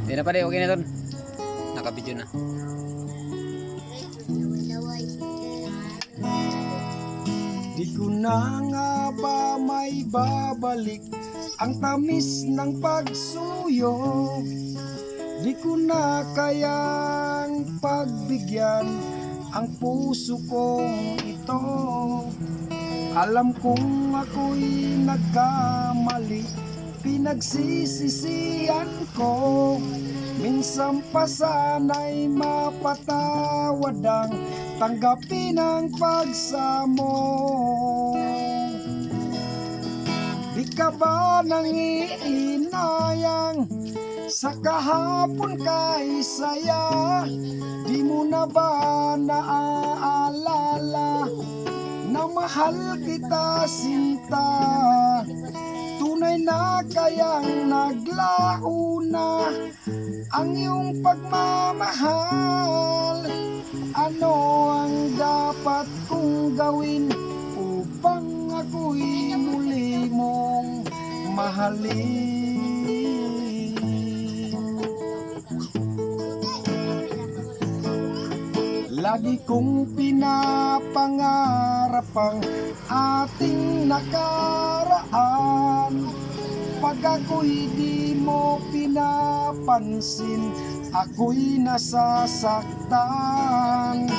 Hindi na pare, okay na ton. Nakabidyo na. Di ko na nga ba may babalik ang tamis ng pagsuyo. Di ko na kayang pagbigyan ang puso kong ito. Alam kong ako'y nagkamali, pinagsisisihan ko. Minsan pa sana'y mapatawad ang tanggapin ang pagsamo. Di ka ba nangiinayang sa kahapon kay saya? Di mo na ba naaalala na mahal kita sinta? Tunay na kayang naglaho na ang iyong pagmamahal. Ano ang dapat kong gawin upang ako'y muli mong mahalin? Lagi kong pinapangarap ang ating nakaraan. Pag ako'y di mo pinapansin, ako'y nasasaktan.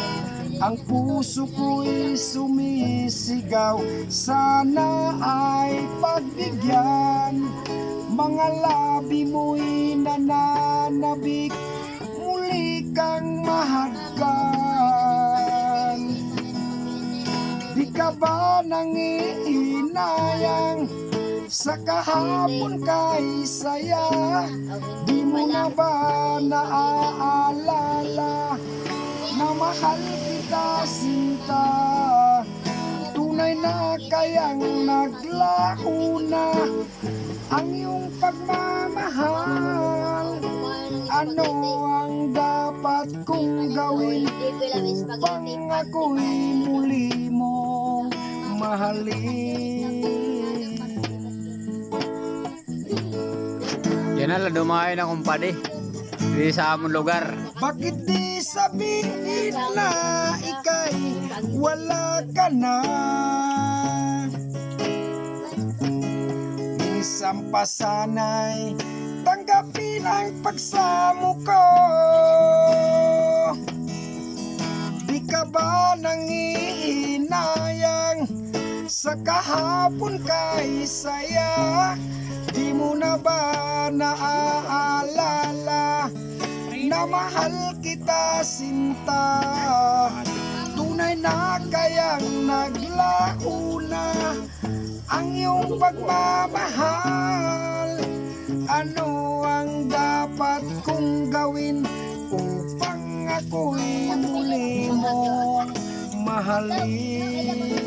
Ang puso ko'y sumisigaw, sana ay pagbigyan. Mga labi mo'y nananabik, muli kang mahagkan. Di ka ba nangiinayang sa kahapon kay saya? Di mo na ba naaalala na mahal kita sinta? Tunay na kayang naglaho na ang iyong pagmamahal. Ano ang dapat kong gawin upang ako'y muli mong mahalin? Yan na lang, dumayo na kumpade. Di sa among lugar. Bakit di sabihin na ika'y wala ka na? Minsan pa sana'y tanggapin ang pagsamo ko. Di ka ba nangihinayang sa kahapon kay saya? Di mo na ba naaalala na mahal kita sinta? Tunay na kayang naglaho na ang iyong pagmamahal. Ano ang dapat kong gawin upang ako'y muli mong mahalin?